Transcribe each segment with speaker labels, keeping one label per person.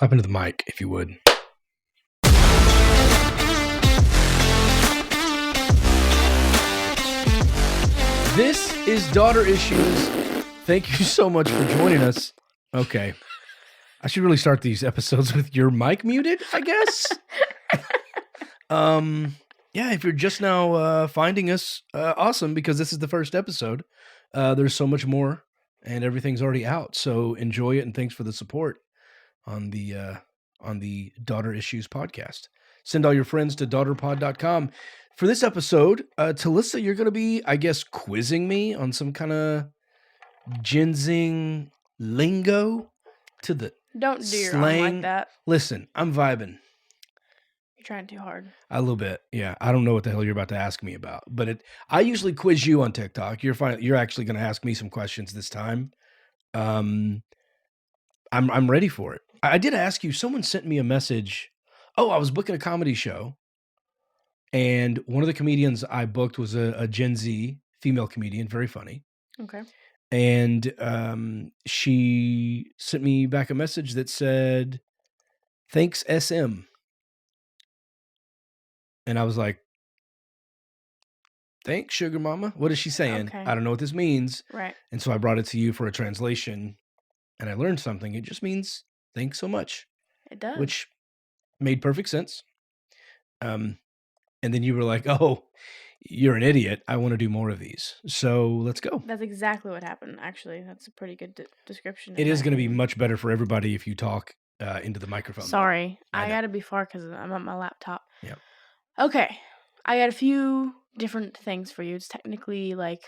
Speaker 1: Clap into the mic, if you would. This is Daughter Issues. Thank you so much for joining us. Okay. I should really start these episodes with your mic muted, I guess. Yeah, if you're just now finding us, awesome, because this is the first episode. There's so much more, and everything's already out. So enjoy it, and thanks for the support on the Daughter Issues podcast. Send all your friends to daughterpod.com. For this episode, Talissa, you're going to be, I guess, quizzing me on some kind of Gen Z lingo to the
Speaker 2: Don't do your arm
Speaker 1: slang.
Speaker 2: like that.
Speaker 1: Listen, I'm vibing.
Speaker 2: You're trying too hard.
Speaker 1: A little bit, yeah. I don't know what the hell you're about to ask me about, but I usually quiz you on TikTok. You're fine. You're actually going to ask me some questions this time. I'm ready for it. I did ask you. Someone sent me a message. Oh, I was booking a comedy show, and one of the comedians I booked was a Gen Z female comedian, very funny.
Speaker 2: Okay.
Speaker 1: And she sent me back a message that said, "Thanks, SM." And I was like, "Thanks, sugar mama." What is she saying?
Speaker 2: Okay.
Speaker 1: I don't know what this means.
Speaker 2: Right.
Speaker 1: And so I brought it to you for a translation, and I learned something. It just means thanks so much.
Speaker 2: It does.
Speaker 1: Which made perfect sense. And then you were like, "Oh, you're an idiot. I want to do more of these. So let's go."
Speaker 2: That's exactly what happened, actually. That's a pretty good description.
Speaker 1: It is going to be much better for everybody if you talk into the microphone.
Speaker 2: Sorry.
Speaker 1: I
Speaker 2: I
Speaker 1: know.
Speaker 2: got to be far because I'm on my laptop.
Speaker 1: Yeah.
Speaker 2: Okay. I got a few different things for you. It's technically like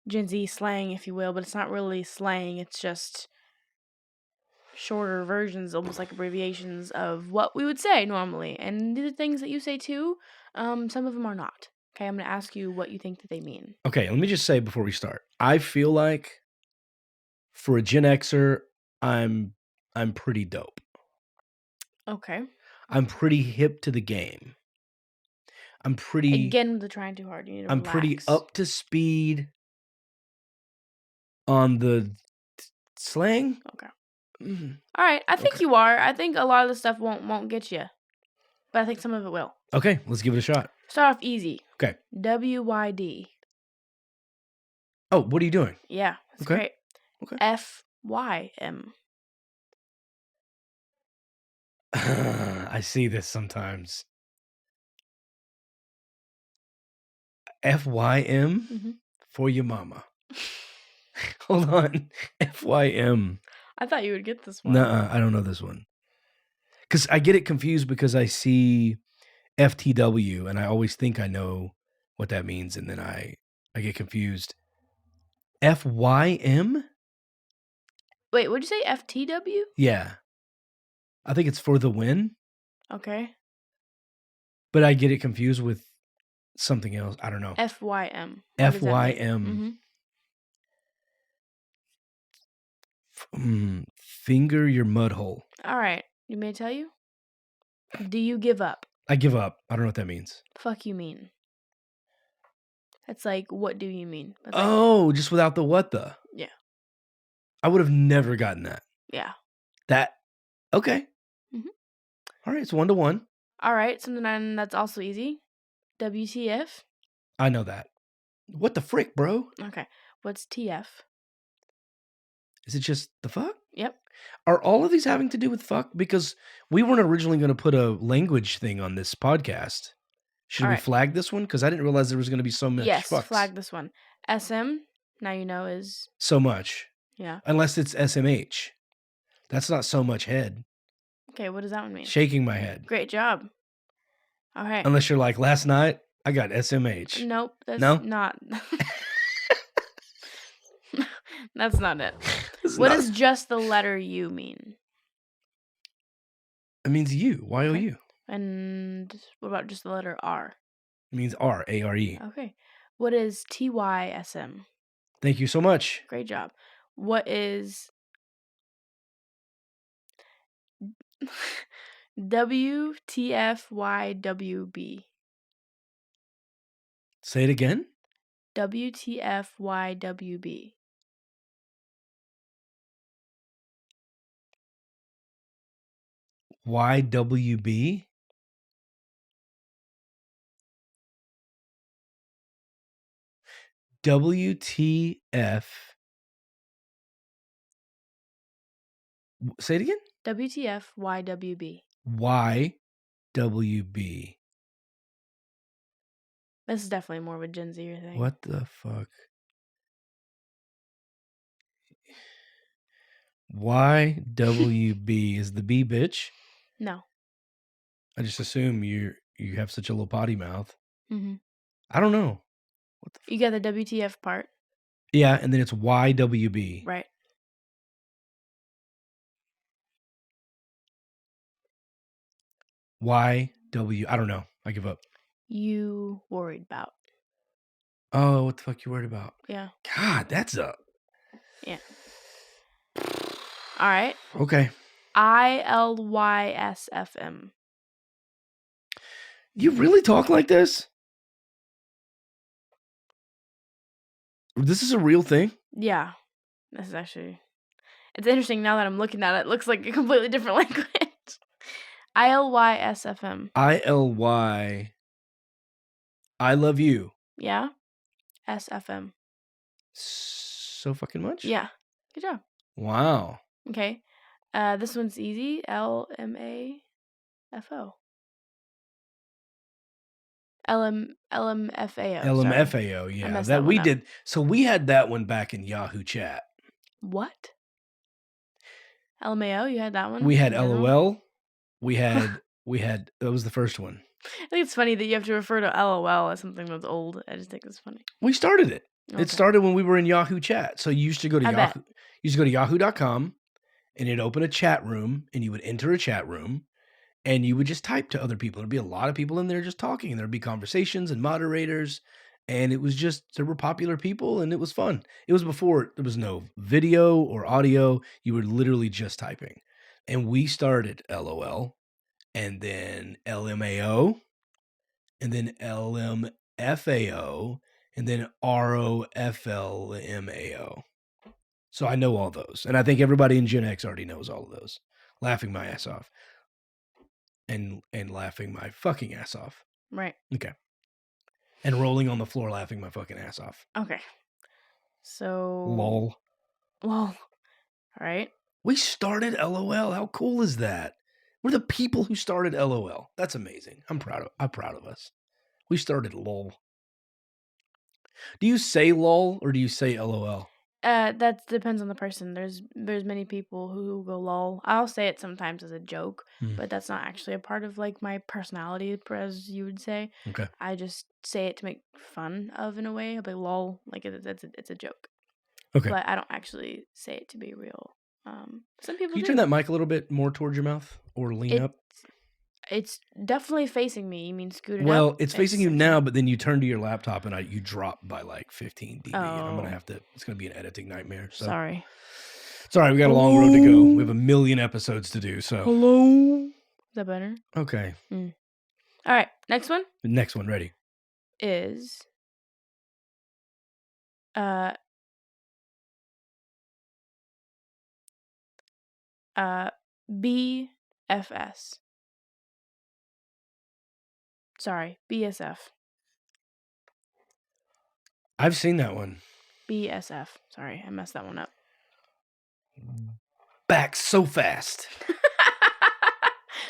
Speaker 2: Gen Z slang, if you will, but it's not really slang. It's just shorter versions, almost like abbreviations of what we would say normally. And these are things that you say too. Some of them are not. Okay, I'm going to ask you what you think that they mean.
Speaker 1: Okay, let me just say before we start, I feel like for a Gen Xer, I'm pretty dope.
Speaker 2: Okay.
Speaker 1: I'm pretty hip to the game. I'm pretty
Speaker 2: Again, with the trying too hard. You need to
Speaker 1: I'm
Speaker 2: relax.
Speaker 1: pretty up to speed on the slang.
Speaker 2: Okay.
Speaker 1: Mhm.
Speaker 2: All right. I think
Speaker 1: Okay.
Speaker 2: you are. I think a lot of the stuff won't get you, but I think some of it will.
Speaker 1: Okay, let's give it a shot.
Speaker 2: Start off easy.
Speaker 1: Okay.
Speaker 2: WYD.
Speaker 1: Oh, what are you doing?
Speaker 2: Yeah, that's
Speaker 1: Okay.
Speaker 2: great.
Speaker 1: Okay.
Speaker 2: FYM.
Speaker 1: I see this sometimes. FYM
Speaker 2: Mm-hmm.
Speaker 1: for your mama. Hold on. FYM.
Speaker 2: I thought you would get this one.
Speaker 1: Nuh-uh, I don't know this one. Because I get it confused because I see FTW and I always think I know what that means, and then I get confused. FYM?
Speaker 2: Wait, what'd you say? FTW?
Speaker 1: Yeah. I think it's for the win,
Speaker 2: Okay.
Speaker 1: but I get it confused with something else. I don't know.
Speaker 2: FYM.
Speaker 1: FYM. Finger your mud hole.
Speaker 2: All right. You may tell you? Do you give up?
Speaker 1: I give up. I don't know what that means.
Speaker 2: Fuck you mean. That's like, what do you mean? That's
Speaker 1: Oh, just without the what the.
Speaker 2: Yeah.
Speaker 1: I would have never gotten that.
Speaker 2: Yeah.
Speaker 1: That, okay.
Speaker 2: Mhm.
Speaker 1: All right, it's 1-to-1.
Speaker 2: All right. Something that's also easy. WTF.
Speaker 1: I know that. What the frick, bro?
Speaker 2: Okay. What's TF?
Speaker 1: Is it just the fuck?
Speaker 2: Yep.
Speaker 1: Are all of these having to do with fuck? Because we weren't originally going to put a language thing on this podcast. Should
Speaker 2: All
Speaker 1: we
Speaker 2: right.
Speaker 1: flag this one? Because I didn't realize there was going to be so much
Speaker 2: Yes,
Speaker 1: fucks.
Speaker 2: flag this one. SM, now you know, is...
Speaker 1: So much.
Speaker 2: Yeah.
Speaker 1: Unless it's SMH. That's not so much head.
Speaker 2: Okay, what does that one mean?
Speaker 1: Shaking my head.
Speaker 2: Great job. All right.
Speaker 1: Unless you're like, last night, I got SMH.
Speaker 2: Nope, that's
Speaker 1: No?
Speaker 2: not... That's not it.
Speaker 1: What
Speaker 2: does just the letter U mean?
Speaker 1: It means you. Y-O-U.
Speaker 2: And what about just the letter R?
Speaker 1: It means R. A-R-E.
Speaker 2: Okay. What is TYSM?
Speaker 1: Thank you so much.
Speaker 2: Great job. What is WTFYWB?
Speaker 1: Say it again.
Speaker 2: WTFYWB.
Speaker 1: YWB? WTF. Say it again?
Speaker 2: WTF YWB.
Speaker 1: YWB.
Speaker 2: This is definitely more of a Gen Z thing.
Speaker 1: What the fuck? YWB is the B bitch?
Speaker 2: No.
Speaker 1: I just assume you have such a little potty mouth.
Speaker 2: Mm-hmm.
Speaker 1: I don't know.
Speaker 2: What the you got the WTF part.
Speaker 1: Yeah, and then it's YWB.
Speaker 2: Right.
Speaker 1: YW. I don't know. I give up.
Speaker 2: You worried about.
Speaker 1: Oh, what the fuck you worried about?
Speaker 2: Yeah.
Speaker 1: God, that's a.
Speaker 2: Yeah. All right.
Speaker 1: Okay.
Speaker 2: ILYSFM.
Speaker 1: You really talk like this? This is a real thing?
Speaker 2: Yeah. This is actually. It's interesting now that I'm looking at it. It looks like a completely different language. ILYSFM.
Speaker 1: ILY. I love you.
Speaker 2: Yeah. SFM.
Speaker 1: So fucking much?
Speaker 2: Yeah. Good job.
Speaker 1: Wow.
Speaker 2: Okay. This one's easy. LMAFO. LMFAO.
Speaker 1: LMFAO, yeah. That we did. So we had that one back in Yahoo Chat.
Speaker 2: What? LMAO, you had that one?
Speaker 1: We had LOL. We had that was the first one.
Speaker 2: I think it's funny that you have to refer to LOL as something that's old. I just think it's funny.
Speaker 1: We started it. Okay. It started when we were in Yahoo Chat. So you used to go to Yahoo. You used to go to yahoo.com and it'd open a chat room and you would enter a chat room and you would just type to other people. There'd be a lot of people in there just talking and there'd be conversations and moderators. And it was just, there were popular people and it was fun. It was before there was no video or audio. You were literally just typing. And we started LOL and then LMAO and then LMFAO and then ROFLMAO. So I know all those. And I think everybody in Gen X already knows all of those. Laughing my ass off. And laughing my fucking ass off.
Speaker 2: Right.
Speaker 1: Okay. And rolling on the floor laughing my fucking ass off.
Speaker 2: Okay. So.
Speaker 1: Lol.
Speaker 2: All right.
Speaker 1: We started LOL. How cool is that? We're the people who started LOL. That's amazing. I'm proud of us. We started LOL. Do you say LOL or do you say LOL?
Speaker 2: That depends on the person. There's many people who go lol. I'll say it sometimes as a joke, but that's not actually a part of like my personality, as you would say.
Speaker 1: Okay.
Speaker 2: I just say it to make fun of in a way. I'll be lol, like it's a joke.
Speaker 1: Okay.
Speaker 2: But I don't actually say it to be real. Some people.
Speaker 1: Can you turn that mic a little bit more towards your mouth or lean up? It's
Speaker 2: definitely facing me. You mean scoot it up?
Speaker 1: Well, it's facing you now, but then you turn to your laptop and you drop by like 15 dB. And I'm going to have to, it's going to be an editing nightmare. So.
Speaker 2: Sorry.
Speaker 1: It's all right. We got a long road to go. We have 1 million episodes to do. So.
Speaker 2: Hello. Is that better?
Speaker 1: Okay.
Speaker 2: All right. Next one.
Speaker 1: The next one. Ready.
Speaker 2: Is. BFS. Sorry, BSF.
Speaker 1: I've seen that one.
Speaker 2: BSF. Sorry, I messed that one up.
Speaker 1: Back so fast.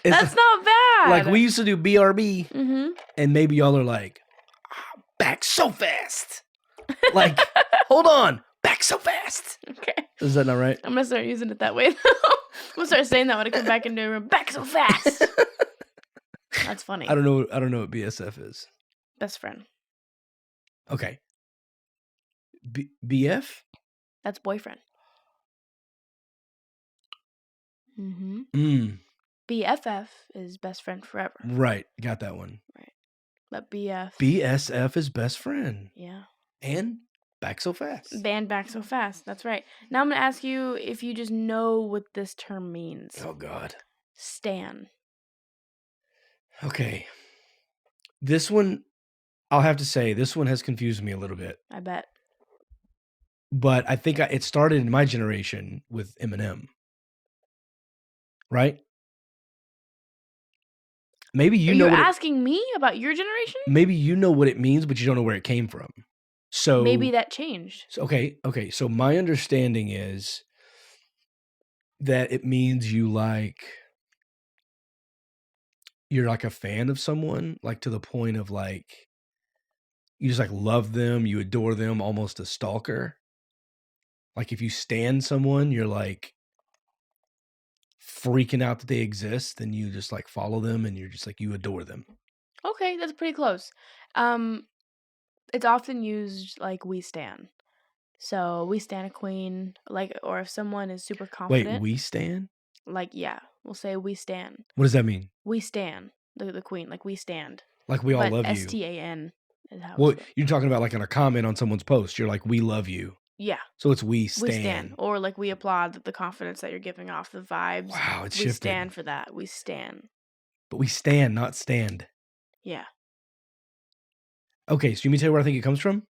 Speaker 2: That's not bad.
Speaker 1: Like we used to do BRB, and maybe y'all are like, back so fast. Like, hold on, back so fast.
Speaker 2: Okay.
Speaker 1: Is that not right?
Speaker 2: I'm gonna start using it that way. I'm gonna start saying that when I come back into a room. Back so fast. That's funny.
Speaker 1: I don't know what BSF is.
Speaker 2: Best friend.
Speaker 1: Okay. BF?
Speaker 2: That's boyfriend. BFF is best friend forever.
Speaker 1: Right. Got that one.
Speaker 2: Right. But
Speaker 1: BSF is best friend.
Speaker 2: Yeah.
Speaker 1: And back so fast.
Speaker 2: Band back so fast. That's right. Now I'm going to ask you if you just know what this term means.
Speaker 1: Oh, God.
Speaker 2: Stan.
Speaker 1: Okay. This one, I'll have to say, this one has confused me a little bit.
Speaker 2: I bet.
Speaker 1: But I think it started in my generation with Eminem. Right? Maybe you
Speaker 2: Are
Speaker 1: know
Speaker 2: you
Speaker 1: what
Speaker 2: asking me about your generation?
Speaker 1: maybe you know what it means, but you don't know where it came from. So
Speaker 2: Maybe that changed.
Speaker 1: okay. So my understanding is that it means you're like a fan of someone, like to the point of like you just like love them, you adore them, almost a stalker. Like if you stan someone, you're like freaking out that they exist, then you just like follow them and you're just like you adore them.
Speaker 2: Okay, that's pretty close. It's often used like we stan. So we stan a queen, like, or if someone is super
Speaker 1: Wait,
Speaker 2: confident,
Speaker 1: we stan?
Speaker 2: like, yeah, we'll say we stan.
Speaker 1: What does that mean?
Speaker 2: We stan the queen, like we stand.
Speaker 1: Like we all
Speaker 2: But
Speaker 1: love you.
Speaker 2: STAN is how
Speaker 1: Well,
Speaker 2: it's spelled.
Speaker 1: you're talking about like on a comment on someone's post. You're like, we love you.
Speaker 2: Yeah,
Speaker 1: So it's we
Speaker 2: we
Speaker 1: stan.
Speaker 2: stan, or like we applaud the confidence that you're giving off, the vibes.
Speaker 1: Wow, it's
Speaker 2: We
Speaker 1: shifted.
Speaker 2: stand for that. We stan.
Speaker 1: But we stan, not stand.
Speaker 2: Yeah.
Speaker 1: Okay, so you mean to tell me where I think it comes from?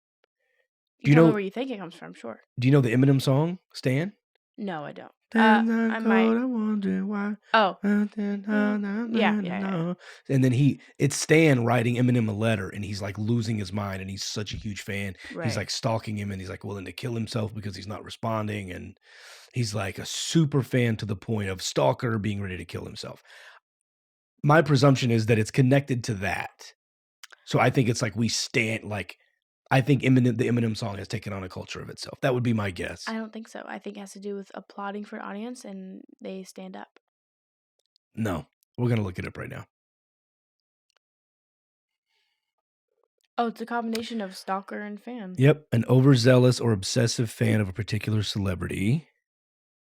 Speaker 2: You tell me where you think it comes from, sure.
Speaker 1: Do you know the Eminem song, Stan?
Speaker 2: No, I don't.
Speaker 1: I
Speaker 2: might.
Speaker 1: wonder why.
Speaker 2: Oh.
Speaker 1: Yeah.
Speaker 2: Yeah.
Speaker 1: And then it's Stan writing Eminem a letter, and he's like losing his mind, and he's such a huge fan.
Speaker 2: Right.
Speaker 1: He's like stalking him, and he's like willing to kill himself because he's not responding, and he's like a super fan to the point of stalker being ready to kill himself. My presumption is that it's connected to that. So I think it's like we stand like. I think the Eminem song has taken on a culture of itself. That would be my guess.
Speaker 2: I don't think so. I think it has to do with applauding for an audience and they stand up.
Speaker 1: No, we're going to look it up right now.
Speaker 2: Oh, it's a combination of stalker and fan.
Speaker 1: Yep, an overzealous or obsessive fan of a particular celebrity.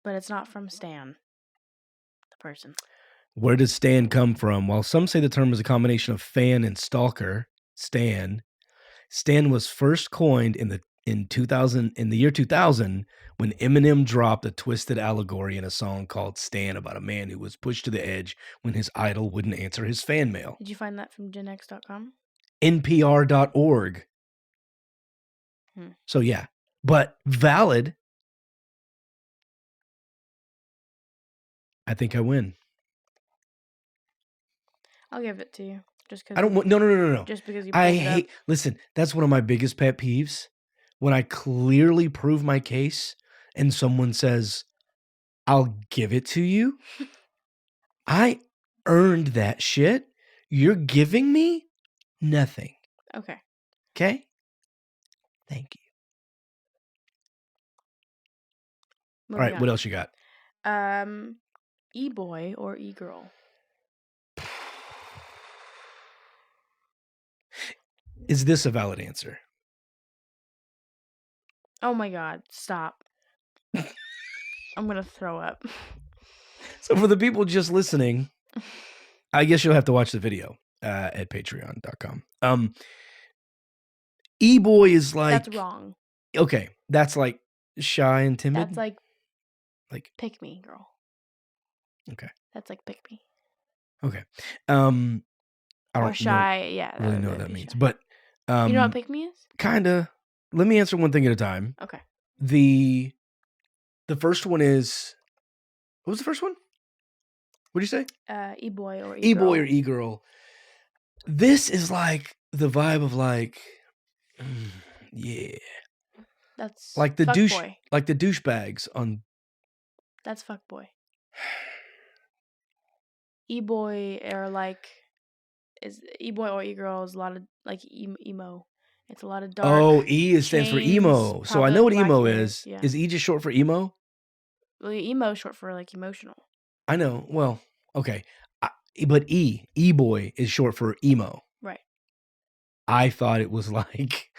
Speaker 2: But it's not from Stan, the person.
Speaker 1: Where does Stan come from? While some say the term is a combination of fan and stalker, Stan was first coined in the year 2000 when Eminem dropped a twisted allegory in a song called Stan about a man who was pushed to the edge when his idol wouldn't answer his fan mail.
Speaker 2: Did you find that from genx.com?
Speaker 1: NPR.org. So yeah, but valid. I think I win.
Speaker 2: I'll give it to you. Just because
Speaker 1: I don't want no.
Speaker 2: Just because you
Speaker 1: I hate listen, that's one of my biggest pet peeves. When I clearly prove my case and someone says, I'll give it to you. I earned that shit. You're giving me nothing.
Speaker 2: Okay.
Speaker 1: Okay? Thank you. All right, what else you got?
Speaker 2: E-boy or e-girl?
Speaker 1: Is this a valid answer?
Speaker 2: Oh my God, stop. I'm going to throw up.
Speaker 1: So for the people just listening, I guess you'll have to watch the video at patreon.com. E-boy is like...
Speaker 2: That's wrong.
Speaker 1: Okay, that's like shy and timid?
Speaker 2: That's like pick me, girl.
Speaker 1: Okay.
Speaker 2: That's like pick me.
Speaker 1: Okay. I don't
Speaker 2: shy, yeah.
Speaker 1: really know what that means.
Speaker 2: Shy.
Speaker 1: But
Speaker 2: you know what pick me is?
Speaker 1: Kinda. Let me answer one thing at a time.
Speaker 2: Okay.
Speaker 1: The first one is... What was the first one? What did you say?
Speaker 2: E-boy or e-girl.
Speaker 1: E-boy or e-girl. This is like the vibe of like... yeah.
Speaker 2: That's
Speaker 1: like the
Speaker 2: fuckboy.
Speaker 1: Like the douchebags on...
Speaker 2: That's fuckboy. E-boy or like... Is e-boy or e-girl is a lot of like emo. It's a lot of dark.
Speaker 1: Oh, E stands for emo. So I know what emo is.
Speaker 2: Yeah.
Speaker 1: Is E just short for emo?
Speaker 2: Well, emo is short for like emotional.
Speaker 1: I know. Well, okay. But E-boy is short for emo.
Speaker 2: Right.
Speaker 1: I thought it was like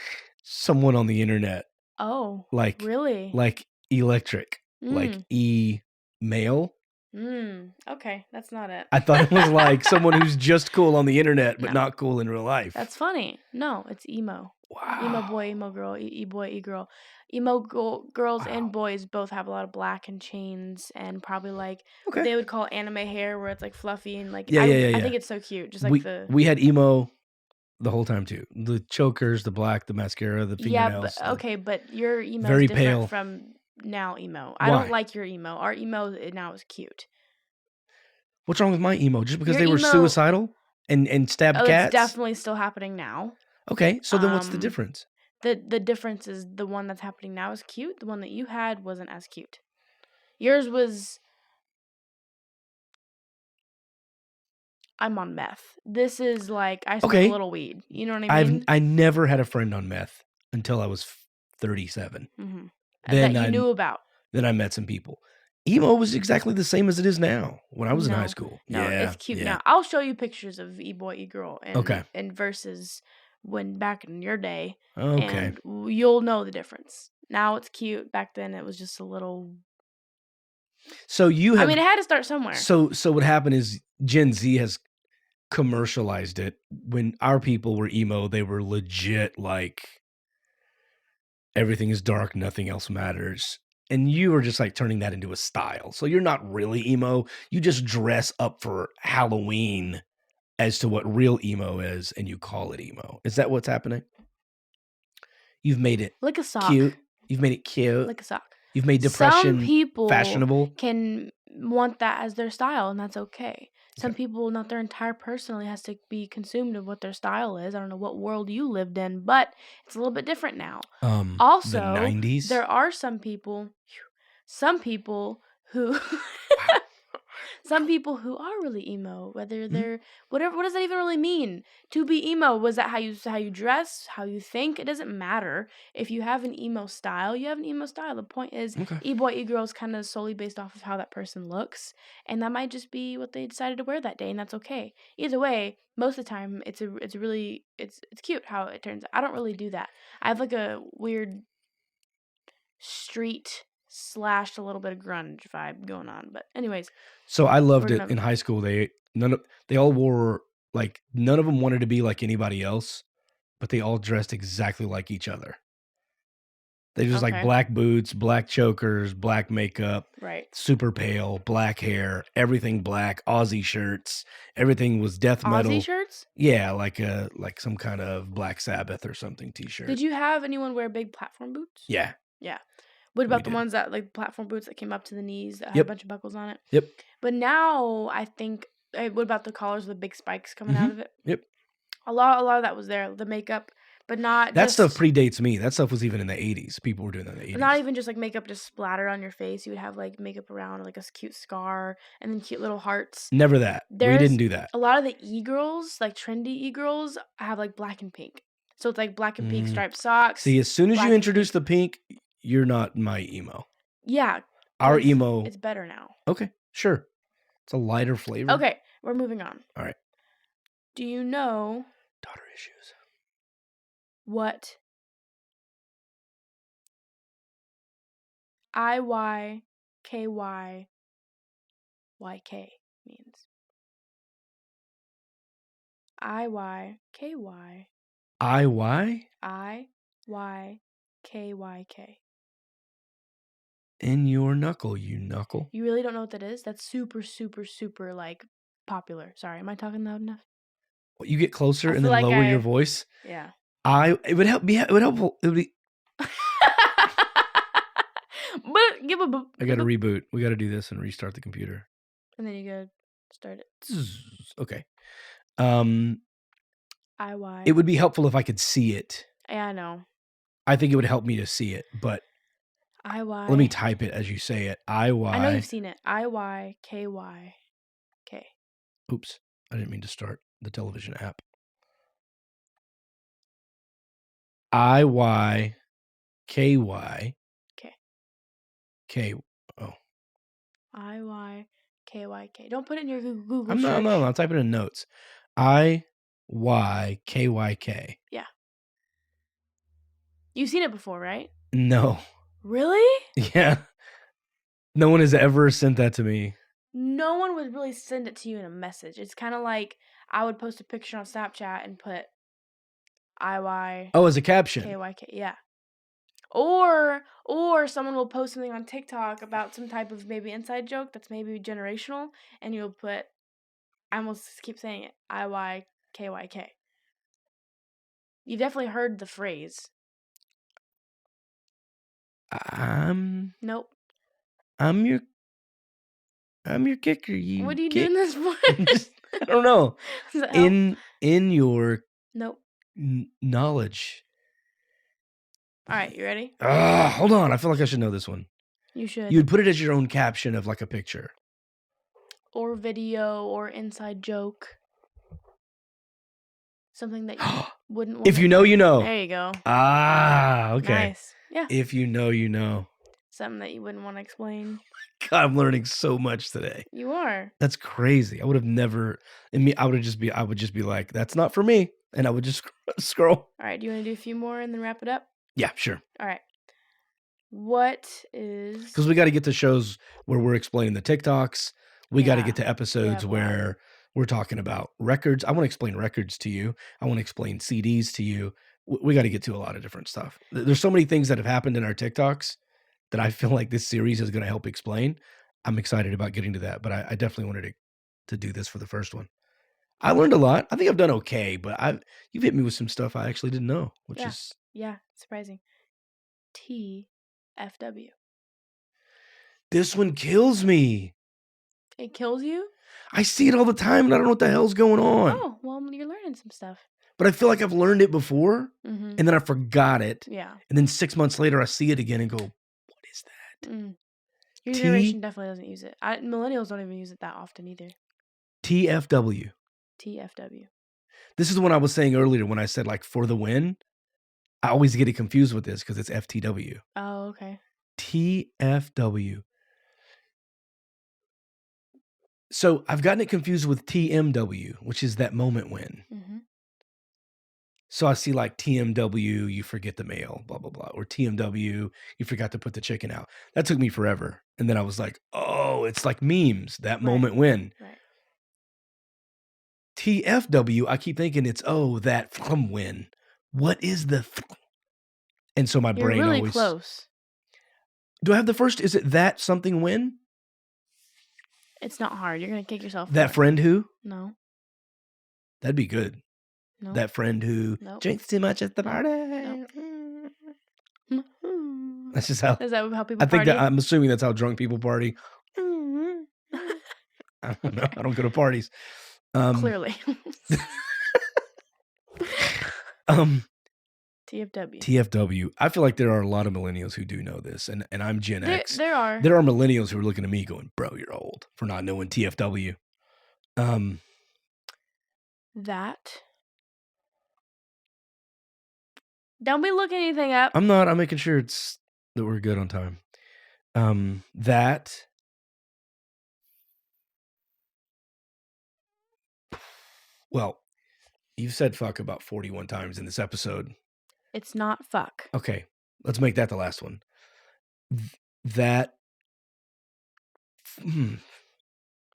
Speaker 1: someone on the internet.
Speaker 2: Oh.
Speaker 1: Like
Speaker 2: really?
Speaker 1: Like electric. Like E-mail.
Speaker 2: Okay, that's not it.
Speaker 1: I thought it was like someone who's just cool on the internet, but not cool in real life.
Speaker 2: That's funny. No, it's emo.
Speaker 1: Wow.
Speaker 2: Emo boy, emo girl, e-boy, e-girl. Emo girls and boys both have a lot of black and chains and probably like what they would call anime hair where it's like fluffy and like I think it's so cute. Just like
Speaker 1: we had emo the whole time too. The chokers, the black, the mascara, the fingernails.
Speaker 2: Yeah, but your emo
Speaker 1: very
Speaker 2: is different
Speaker 1: pale
Speaker 2: from now emo.
Speaker 1: Why?
Speaker 2: I don't like your emo. Our emo now is cute.
Speaker 1: What's wrong with my emo? Just because they were suicidal? and stabbed
Speaker 2: Oh,
Speaker 1: cats?
Speaker 2: it's definitely still happening now.
Speaker 1: Okay, so then what's the difference?
Speaker 2: The difference is the one that's happening now is cute. The one that you had wasn't as cute. Yours was, I'm on meth. This is like, I smoke a little weed. You know what I mean?
Speaker 1: I never had a friend on meth until I was 37.
Speaker 2: Mhm.
Speaker 1: Then
Speaker 2: That you knew about.
Speaker 1: Then I met some people. Emo was exactly the same as it is now when I was in high school.
Speaker 2: No,
Speaker 1: Yeah,
Speaker 2: it's cute
Speaker 1: yeah.
Speaker 2: now. I'll show you pictures of e-boy, e-girl
Speaker 1: Okay.
Speaker 2: and versus when back in your day.
Speaker 1: Okay.
Speaker 2: And you'll know the difference. Now it's cute. Back then it was just a little.
Speaker 1: So you have.
Speaker 2: I mean, it had to start somewhere.
Speaker 1: So what happened is Gen Z has commercialized it. When our people were emo, they were legit like everything is dark, nothing else matters. And you are just like turning that into a style. So you're not really emo. You just dress up for Halloween as to what real emo is, and you call it emo. Is that what's happening? You've made it
Speaker 2: like a sock.
Speaker 1: Cute. You've made it cute.
Speaker 2: Like a sock.
Speaker 1: You've made depression
Speaker 2: Some people
Speaker 1: fashionable.
Speaker 2: can want that as their style, and that's okay. Some people, not their entire personality has to be consumed of what their style is. I don't know what world you lived in, but it's a little bit different now. Also,
Speaker 1: the 90s.
Speaker 2: there are some people who some people who are really emo, whether they're whatever. What does that even really mean? To be emo, was that how you dress, how you think? It doesn't matter. If you have an emo style, you have an emo style. The point is, e-boy, e-girl is kind of solely based off of how that person looks, and that might just be what they decided to wear that day, and that's okay. Either way, most of the time, it's cute how it turns out. I don't really do that. I have like a weird street / a little bit of grunge vibe going on, but anyways.
Speaker 1: So I loved it in high school. They all wore like, none of them wanted to be like anybody else, but they all dressed exactly like each other. They just like black boots, black chokers, black makeup,
Speaker 2: right?
Speaker 1: Super pale, black hair, everything black, Aussie shirts. Everything was death metal.
Speaker 2: Aussie shirts?
Speaker 1: Yeah, like some kind of Black Sabbath or something t-shirt.
Speaker 2: Did you have anyone wear big platform boots?
Speaker 1: Yeah.
Speaker 2: Yeah. What about the ones that like platform boots that came up to the knees that had a bunch of buckles on it?
Speaker 1: Yep.
Speaker 2: But now I think, what about the collars with the big spikes coming out of it?
Speaker 1: Yep.
Speaker 2: A lot of that was there, the makeup, but not
Speaker 1: that stuff predates me. That stuff was even in the 80s. People were doing that in the 80s.
Speaker 2: But not even just like makeup just splattered on your face. You would have like makeup around like a cute scar and then cute little hearts.
Speaker 1: Never that. We didn't do that.
Speaker 2: A lot of the e-girls, like trendy e-girls, have like black and pink. So it's like black and pink striped socks.
Speaker 1: See, as soon as you introduce the pink, you're not my emo.
Speaker 2: Yeah.
Speaker 1: Our emo.
Speaker 2: It's better now.
Speaker 1: Okay, sure. It's a lighter flavor.
Speaker 2: Okay, we're moving on.
Speaker 1: All right.
Speaker 2: Do you know
Speaker 1: daughter issues?
Speaker 2: What iykyk means? iykyk. iykyk.
Speaker 1: In your knuckle, you knuckle.
Speaker 2: You really don't know what that is? That's super, super, super like popular. Sorry, am I talking loud enough?
Speaker 1: Well, you get closer and then like lower your voice.
Speaker 2: Yeah.
Speaker 1: It would help. It would help. It would be. I got to reboot. We got to do this and restart the computer.
Speaker 2: And then you gotta start it.
Speaker 1: Okay.
Speaker 2: IY.
Speaker 1: It would be helpful if I could see it.
Speaker 2: Yeah, I know.
Speaker 1: I think it would help me to see it, but
Speaker 2: IY.
Speaker 1: Let me type it as you say it. IY.
Speaker 2: I know you've seen it. IYKYK.
Speaker 1: Oops. I didn't mean to start the television app. IYKY. K. Oh.
Speaker 2: IYKYK. Don't put it in your Google
Speaker 1: search. No. I'll type it in notes. IYKYK.
Speaker 2: Yeah. You've seen it before, right?
Speaker 1: No.
Speaker 2: Really?
Speaker 1: Yeah. No one has ever sent that to me.
Speaker 2: No one would really send it to you in a message. It's kind of like I would post a picture on Snapchat and put IY.
Speaker 1: Oh, as a caption.
Speaker 2: KYK, yeah. Or someone will post something on TikTok about some type of maybe inside joke that's maybe generational, and you'll put, I almost keep saying it, IYKYK. You've definitely heard the phrase. Nope.
Speaker 1: I'm your kicker.
Speaker 2: What are you doing this for?
Speaker 1: I don't know.
Speaker 2: Does that help?
Speaker 1: In your
Speaker 2: Nope.
Speaker 1: knowledge.
Speaker 2: All right, you ready?
Speaker 1: Hold on. I feel like I should know this one.
Speaker 2: You should.
Speaker 1: You'd put it as your own caption of like a picture.
Speaker 2: Or video or inside joke. Something that you wouldn't want.
Speaker 1: If you know, you know.
Speaker 2: There you go.
Speaker 1: Okay.
Speaker 2: Nice. Yeah.
Speaker 1: If you know, you know.
Speaker 2: Something that you wouldn't want to explain.
Speaker 1: God, I'm learning so much today.
Speaker 2: You are.
Speaker 1: That's crazy. I would have never. I would just be like, that's not for me, and I would just scroll.
Speaker 2: All right. Do you want to do a few more and then wrap it up?
Speaker 1: Yeah, sure.
Speaker 2: All right. What is?
Speaker 1: Because we got to get to shows where we're explaining the TikToks. We got to get to episodes where we're talking about records. I want to explain records to you. I want to explain CDs to you. We got to get to a lot of different stuff. There's so many things that have happened in our TikToks that I feel like this series is going to help explain. I'm excited about getting to that, but I definitely wanted to do this for the first one. I learned a lot. I think I've done okay, but you've hit me with some stuff I actually didn't know, which is
Speaker 2: surprising. TFW.
Speaker 1: This one kills me.
Speaker 2: It kills you?
Speaker 1: I see it all the time, and I don't know what the hell's going on.
Speaker 2: Oh, well, you're learning some stuff.
Speaker 1: But I feel like I've learned it before, and then I forgot it.
Speaker 2: Yeah.
Speaker 1: And then 6 months later, I see it again and go, what is that?
Speaker 2: Your generation definitely doesn't use it. Millennials don't even use it that often either.
Speaker 1: TFW.
Speaker 2: TFW.
Speaker 1: This is the one I was saying earlier when I said, like, for the win. I always get it confused with this because it's FTW.
Speaker 2: Oh, okay.
Speaker 1: TFW. So I've gotten it confused with TMW, which is that moment when. So I see like TMW, you forget the mail, blah, blah, blah. Or TMW, you forgot to put the chicken out. That took me forever. And then I was like, oh, it's like memes, that moment when.
Speaker 2: Right.
Speaker 1: TFW, I keep thinking it's, that from when. What is the... And so my brain
Speaker 2: really
Speaker 1: always...
Speaker 2: close.
Speaker 1: Do I have the first? Is it that something when?
Speaker 2: It's not hard. You're going to kick yourself.
Speaker 1: That friend who?
Speaker 2: No.
Speaker 1: That'd be good.
Speaker 2: No.
Speaker 1: That friend who drinks too much at the party. That's just how.
Speaker 2: Is that how people party?
Speaker 1: I'm assuming that's how drunk people party. I don't know. I don't go to parties.
Speaker 2: Clearly.
Speaker 1: TFW. I feel like there are a lot of millennials who do know this, and I'm Gen X.
Speaker 2: There are.
Speaker 1: There are millennials who are looking at me going, bro, you're old for not knowing TFW.
Speaker 2: That. Don't be looking anything up.
Speaker 1: I'm not. I'm making sure that we're good on time. That. Well, you've said fuck about 41 times in this episode.
Speaker 2: It's not fuck.
Speaker 1: Okay, let's make that the last one. That.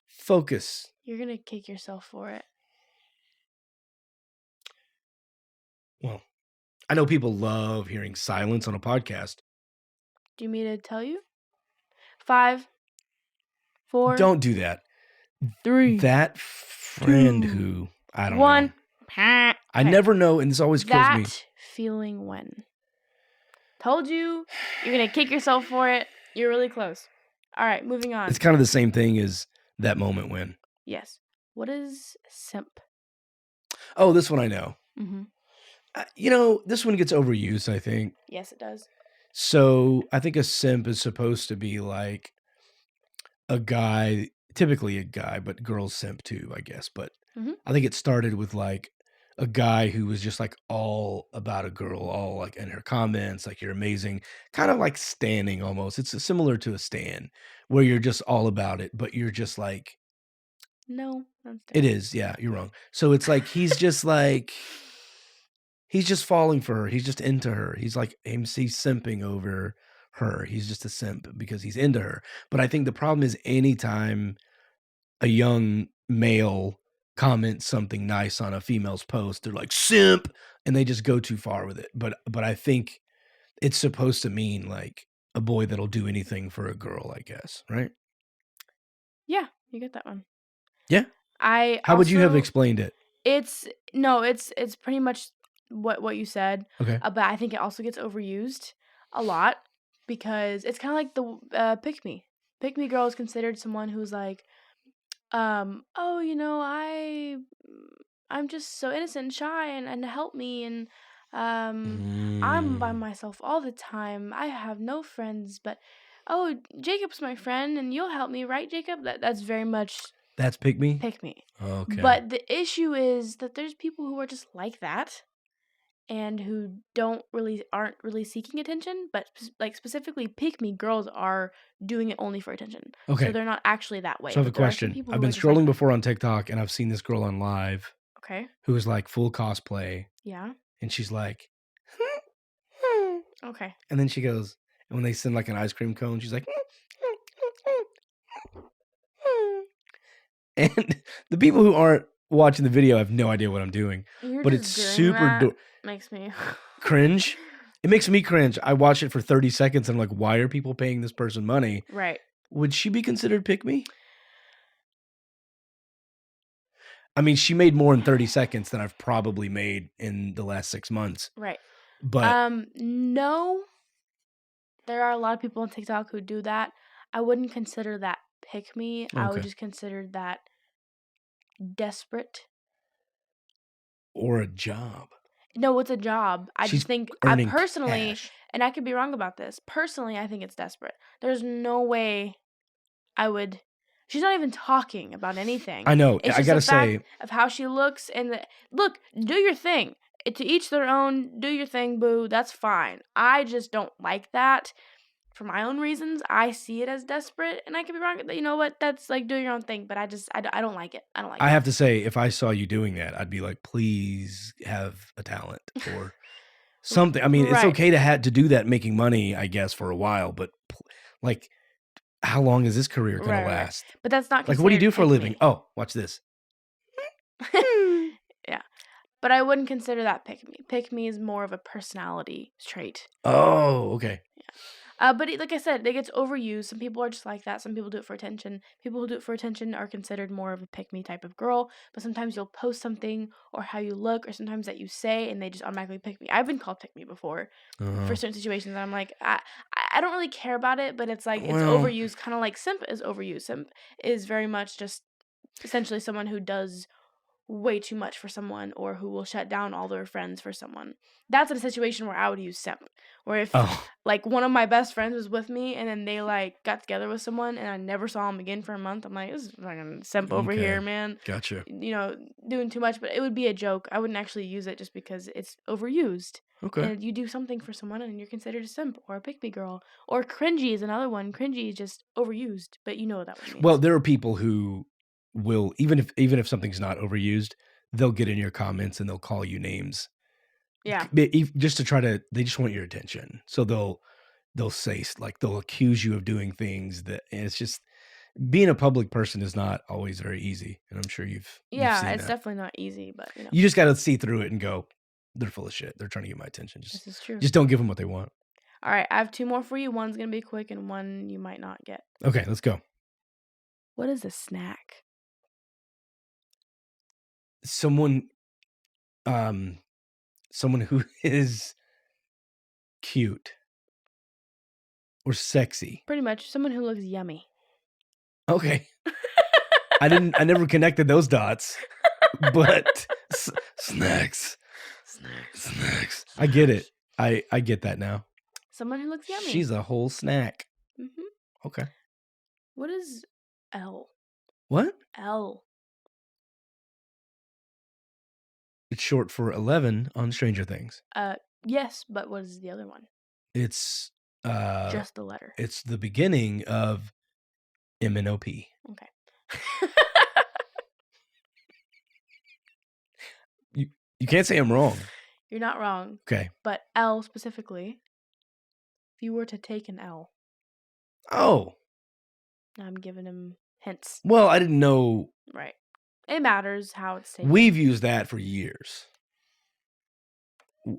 Speaker 1: Focus.
Speaker 2: You're going to kick yourself for it.
Speaker 1: Well, I know people love hearing silence on a podcast.
Speaker 2: Do you mean to tell you? 5, 4.
Speaker 1: Don't do that.
Speaker 2: 3.
Speaker 1: That friend who, I don't know.
Speaker 2: 1.
Speaker 1: I never know, and this always kills me.
Speaker 2: That feeling when. Told you. You're going to kick yourself for it. You're really close. All right, moving on.
Speaker 1: It's kind of the same thing as that moment when.
Speaker 2: Yes. What is simp?
Speaker 1: Oh, this one I know. This one gets overused, I think.
Speaker 2: Yes, it does.
Speaker 1: So I think a simp is supposed to be like a guy, typically a guy, but girls simp too, I guess. But I think it started with like a guy who was just like all about a girl, all like in her comments, like you're amazing, kind of like standing almost. It's similar to a stan where you're just all about it, but you're just like.
Speaker 2: No.
Speaker 1: It is. Yeah, you're wrong. So it's like he's just like. He's just falling for her. He's just into her. He's like, he's simping over her. He's just a simp because he's into her. But I think the problem is anytime a young male comments something nice on a female's post, they're like, simp, and they just go too far with it. But I think it's supposed to mean like a boy that'll do anything for a girl, I guess, right?
Speaker 2: Yeah, you get that one.
Speaker 1: Yeah? How would you have explained it?
Speaker 2: It's pretty much what you said.
Speaker 1: Okay.
Speaker 2: But I think it also gets overused a lot because it's kind of like the pick me. Pick me girl is considered someone who's like oh, I'm just so innocent and shy and help me and I'm by myself all the time. I have no friends, but oh, Jacob's my friend and you'll help me, right, Jacob? That's very much
Speaker 1: That's pick me?
Speaker 2: pick me.
Speaker 1: Okay.
Speaker 2: But the issue is that there's people who are just like that and who aren't really seeking attention, but like specifically pick me girls are doing it only for attention.
Speaker 1: Okay.
Speaker 2: So they're not actually that way.
Speaker 1: So I have a
Speaker 2: but there are some
Speaker 1: question.
Speaker 2: people
Speaker 1: I've
Speaker 2: who
Speaker 1: been
Speaker 2: are just like
Speaker 1: scrolling
Speaker 2: that.
Speaker 1: before on TikTok, and I've seen this girl on live
Speaker 2: Okay.
Speaker 1: who is like full cosplay,
Speaker 2: Yeah.
Speaker 1: and she's like,
Speaker 2: Okay.
Speaker 1: and then she goes, and when they send like an ice cream cone, she's like, and the people who aren't watching the video have no idea what I'm doing,
Speaker 2: You're
Speaker 1: but it's
Speaker 2: just doing
Speaker 1: super
Speaker 2: that makes me
Speaker 1: cringe. It makes me cringe. I watch it for 30 seconds and I'm like, why are people paying this person money?
Speaker 2: right.
Speaker 1: Would she be considered pick me? I mean, she made more in 30 seconds than I've probably made in the last 6 months.
Speaker 2: Right.
Speaker 1: But
Speaker 2: No. There are a lot of people on TikTok who do that. I wouldn't consider that pick me. I would
Speaker 1: Okay.
Speaker 2: just consider that desperate.
Speaker 1: Or a job.
Speaker 2: No, it's a job. I
Speaker 1: She's
Speaker 2: just think
Speaker 1: earning
Speaker 2: personally,
Speaker 1: cash.
Speaker 2: and I could be wrong about this. Personally, I think it's desperate. There's no way I would. She's not even talking about anything.
Speaker 1: I know.
Speaker 2: It's
Speaker 1: I
Speaker 2: just
Speaker 1: gotta
Speaker 2: the fact
Speaker 1: say,
Speaker 2: of how she looks and look. Do your thing. To each their own. Do your thing, boo. That's fine. I just don't like that for my own reasons. I see it as desperate, and I could be wrong. You know what? That's like do your own thing. But I don't like it. I don't like
Speaker 1: I
Speaker 2: it.
Speaker 1: have to say, if I saw you doing that, I'd be like, please have a talent or something. I mean, it's
Speaker 2: Right.
Speaker 1: okay to do that making money, I guess, for a while, but like, how long is this career gonna
Speaker 2: Right.
Speaker 1: last?
Speaker 2: But that's not
Speaker 1: Like, what do you do
Speaker 2: considered
Speaker 1: for a
Speaker 2: pick
Speaker 1: living?
Speaker 2: me.
Speaker 1: Oh, watch this.
Speaker 2: Yeah. But I wouldn't consider that pick me. Pick me is more of a personality trait.
Speaker 1: Oh, okay.
Speaker 2: But like I said, it gets overused. Some people are just like that. Some people do it for attention. People who do it for attention are considered more of a pick me type of girl. But sometimes you'll post something or how you look or sometimes that you say and they just automatically pick me. I've been called pick me before for certain situations. And I'm like, I don't really care about it, but it's like it's
Speaker 1: Well-
Speaker 2: overused, kind of like simp is overused. Simp is very much just essentially someone who does way too much for someone or who will shut down all their friends for someone. That's in a situation where I would use simp. Where if
Speaker 1: Oh,
Speaker 2: like one of my best friends was with me and then they like got together with someone and I never saw him again for a month, I'm like, this is fucking simp over
Speaker 1: Okay.
Speaker 2: here, man.
Speaker 1: gotcha.
Speaker 2: Doing too much, but it would be a joke. I wouldn't actually use it just because it's overused.
Speaker 1: Okay.
Speaker 2: And you do something for someone and you're considered a simp or a pick me girl. Or cringy is another one. Cringy is just overused, but you know what that one means.
Speaker 1: Well, there are people who will, even if something's not overused, they'll get in your comments and they'll call you names.
Speaker 2: Yeah.
Speaker 1: Just to they just want your attention. So they'll say, like, they'll accuse you of doing things and it's just, being a public person is not always very easy. And I'm sure you've seen
Speaker 2: It's
Speaker 1: that.
Speaker 2: definitely not easy, but
Speaker 1: You just got to see through it and go, they're full of shit. They're trying to get my attention.
Speaker 2: this is true.
Speaker 1: Just don't give them what they want.
Speaker 2: All right, I have two more for you. One's going to be quick and one you might not get.
Speaker 1: Okay, let's go.
Speaker 2: What is a snack?
Speaker 1: Someone who is cute or sexy.
Speaker 2: Pretty much someone who looks yummy.
Speaker 1: Okay. I never connected those dots, but snacks. I get it. I get that now.
Speaker 2: Someone who looks yummy.
Speaker 1: She's a whole snack.
Speaker 2: Mm-hmm.
Speaker 1: Okay.
Speaker 2: What is L?
Speaker 1: What?
Speaker 2: L.
Speaker 1: It's short for 11 on Stranger Things.
Speaker 2: Yes, but what is the other one?
Speaker 1: It's
Speaker 2: just the letter.
Speaker 1: It's the beginning of MNOP.
Speaker 2: Okay.
Speaker 1: You can't say I'm wrong.
Speaker 2: You're not wrong.
Speaker 1: Okay.
Speaker 2: But L specifically, if you were to take an L.
Speaker 1: Oh.
Speaker 2: I'm giving him hints.
Speaker 1: Well, I didn't know.
Speaker 2: Right. It matters how it's taken.
Speaker 1: We've used that for years.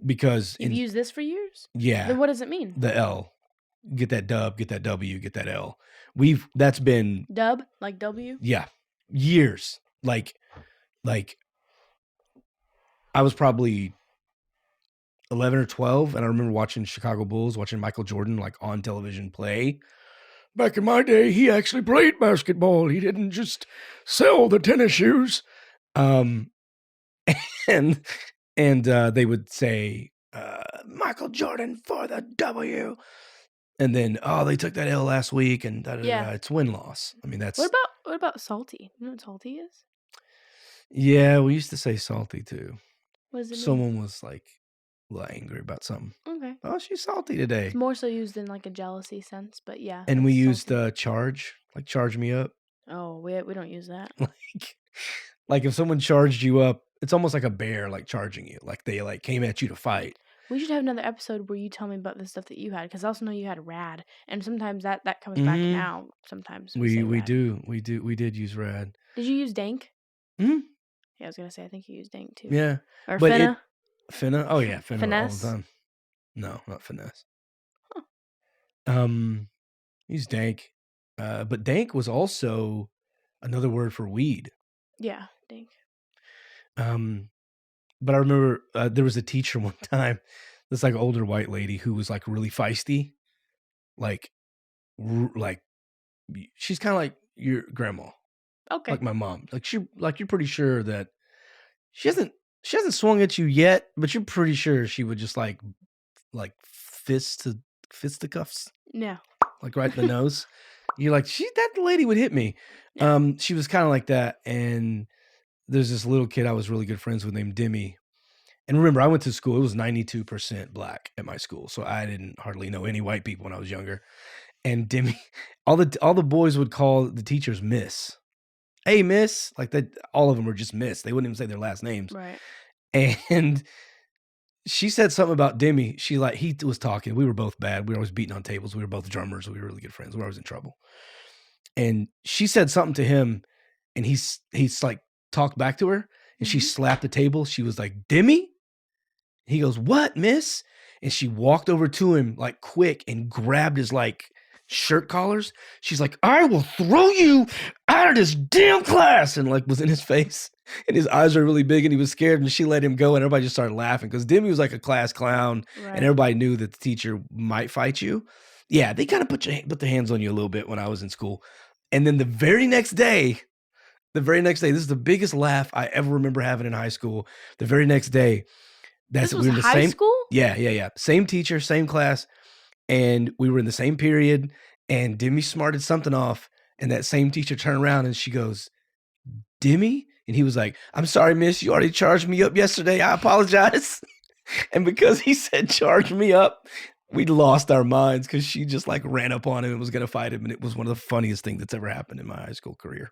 Speaker 1: Because
Speaker 2: you've used this for years?
Speaker 1: Yeah.
Speaker 2: Then what does it mean?
Speaker 1: The L. Get that dub, get that W, get that L. That's been
Speaker 2: dub, like W?
Speaker 1: Yeah. Years. Like I was probably 11 or 12 and I remember watching Chicago Bulls, watching Michael Jordan like on television play. Back in my day, he actually played basketball. He didn't just sell the tennis shoes. And they would say, Michael Jordan for the W. And then, oh, they took that L last week, and
Speaker 2: Yeah.
Speaker 1: it's win-loss. I mean, that's...
Speaker 2: What about salty? You know what salty is?
Speaker 1: Yeah, we used to say salty, too.
Speaker 2: What does it mean?
Speaker 1: Someone was, like, a little angry about something.
Speaker 2: Okay.
Speaker 1: Oh, she's salty today.
Speaker 2: It's more so used in, like, a jealousy sense, but yeah.
Speaker 1: And we used
Speaker 2: salty.
Speaker 1: charge, like charge me up.
Speaker 2: Oh, we don't use that.
Speaker 1: Like if someone charged you up, it's almost like a bear, like charging you. Like they like came at you to fight.
Speaker 2: We should have another episode where you tell me about the stuff that you had, because I also know you had rad, and sometimes that comes back now. Sometimes we
Speaker 1: did use rad.
Speaker 2: Did you use dank?
Speaker 1: Hmm.
Speaker 2: Yeah, I was gonna say I think you used dank too.
Speaker 1: Yeah,
Speaker 2: or
Speaker 1: but
Speaker 2: finna.
Speaker 1: Finna. Oh yeah, finna
Speaker 2: Finesse?
Speaker 1: all the time. No, not finesse. Huh. Use dank. But dank was also another word for weed.
Speaker 2: Yeah, dank.
Speaker 1: But I remember there was a teacher one time, this like older white lady who was like really feisty, like she's kind of like your grandma,
Speaker 2: Okay.
Speaker 1: like my mom. Like you're pretty sure that she hasn't swung at you yet, but you're pretty sure she would just like fisticuffs.
Speaker 2: Yeah.
Speaker 1: Like right in the nose. You're like, that lady would hit me.
Speaker 2: Yeah.
Speaker 1: She was kind of like that, and there's this little kid I was really good friends with named Demi. And remember, I went to school. It was 92% black at my school, so I didn't hardly know any white people when I was younger. And Demi, all the boys would call the teachers Miss. Hey, Miss, like that. All of them were just Miss. They wouldn't even say their last names.
Speaker 2: Right.
Speaker 1: And she said something about Demi. He was talking. We were both bad. We were always beating on tables. We were both drummers. We were really good friends. We were always in trouble. And she said something to him, and he's like talked back to her, and she slapped the table. She was like, Demi? He goes, what, miss? And she walked over to him like quick and grabbed his like shirt collars. She's like, I will throw you out of this damn class. And like was in his face, and his eyes were really big, and he was scared, and she let him go, and everybody just started laughing because Demi was like a class clown, and everybody knew that the teacher might fight you. Yeah, they kind of put their hands on you a little bit when I was in school. And then the very next day, this is the biggest laugh I ever remember having in high school. The very next day,
Speaker 2: this was high school?
Speaker 1: Yeah. Same teacher, same class. And we were in the same period, and Demi smarted something off, and that same teacher turned around and she goes, Demi? And he was like, I'm sorry, miss, you already charged me up yesterday. I apologize. And because he said charge me up, we lost our minds because she just like ran up on him and was going to fight him. And it was one of the funniest things that's ever happened in my high school career.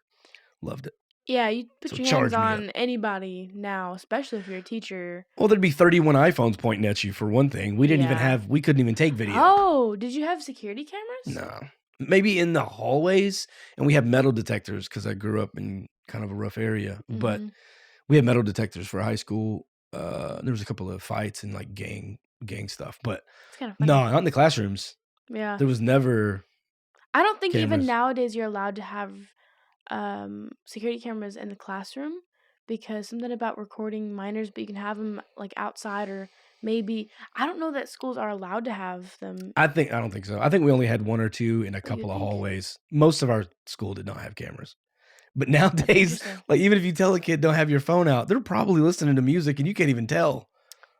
Speaker 1: Loved it.
Speaker 2: Yeah, you put your hands on anybody now, especially if you're a teacher.
Speaker 1: Well, there'd be 31 iPhones pointing at you for one thing. We couldn't even take video.
Speaker 2: Oh, did you have security cameras?
Speaker 1: No. Maybe in the hallways, and we have metal detectors because I grew up in kind of a rough area. But we had metal detectors for high school. There was a couple of fights and like gang stuff, but no, not in the classrooms.
Speaker 2: Yeah,
Speaker 1: there was never.
Speaker 2: I don't think even nowadays you're allowed to have security cameras in the classroom, because something about recording minors, but you can have them like outside, or maybe I don't know that schools are allowed to have them.
Speaker 1: I don't think so. I think we only had one or two in a couple of hallways. Most of our school did not have cameras. But nowadays, like even if you tell a kid don't have your phone out, they're probably listening to music and you can't even tell.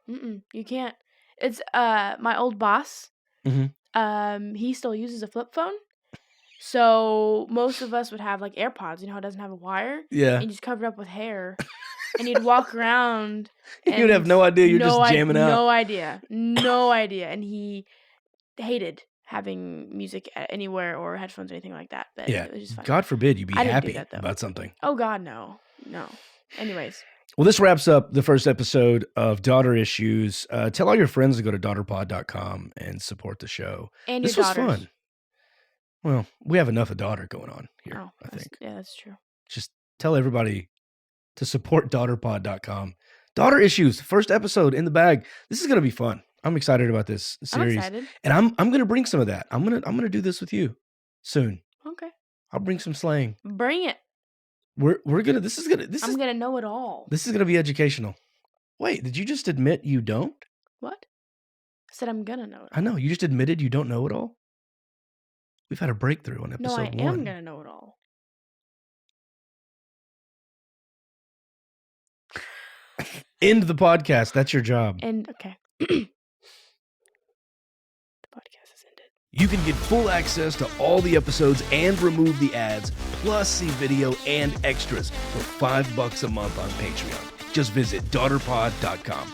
Speaker 2: You can't. It's my old boss. He still uses a flip phone. So most of us would have like AirPods, how it doesn't have a wire.
Speaker 1: Yeah.
Speaker 2: And you just cover it up with hair. And you'd walk around.
Speaker 1: And you'd have no idea. You're just jamming out.
Speaker 2: No idea. And he hated having music anywhere or headphones or anything like that. But
Speaker 1: yeah,
Speaker 2: it was just fun.
Speaker 1: God forbid you be happy about something.
Speaker 2: Oh, God, no. Anyways.
Speaker 1: Well, this wraps up the first episode of Daughter Issues. Tell all your friends to go to daughterpod.com and support the show.
Speaker 2: And
Speaker 1: this
Speaker 2: your
Speaker 1: was fun. Well, we have enough of daughter going on here, I think.
Speaker 2: Yeah, that's true.
Speaker 1: Just tell everybody to support daughterpod.com. Daughter Issues, first episode in the bag. This is going to be fun. I'm excited about this series.
Speaker 2: I'm excited.
Speaker 1: And I'm going to bring some of that. I'm going to do this with you soon.
Speaker 2: Okay.
Speaker 1: I'll bring some slang.
Speaker 2: Bring it.
Speaker 1: I'm going
Speaker 2: to know it all.
Speaker 1: This is going to be educational. Wait, did you just admit you don't?
Speaker 2: What? I said I'm going to know it all.
Speaker 1: I know. You just admitted you don't know it all? We've had a breakthrough on
Speaker 2: No,
Speaker 1: episode
Speaker 2: I
Speaker 1: 1.
Speaker 2: am gonna know it all.
Speaker 1: End the podcast. That's your job.
Speaker 2: And okay. The podcast has ended.
Speaker 1: You can get full access to all the episodes and remove the ads, plus see video and extras for $5 a month on Patreon. Just visit daughterpod.com.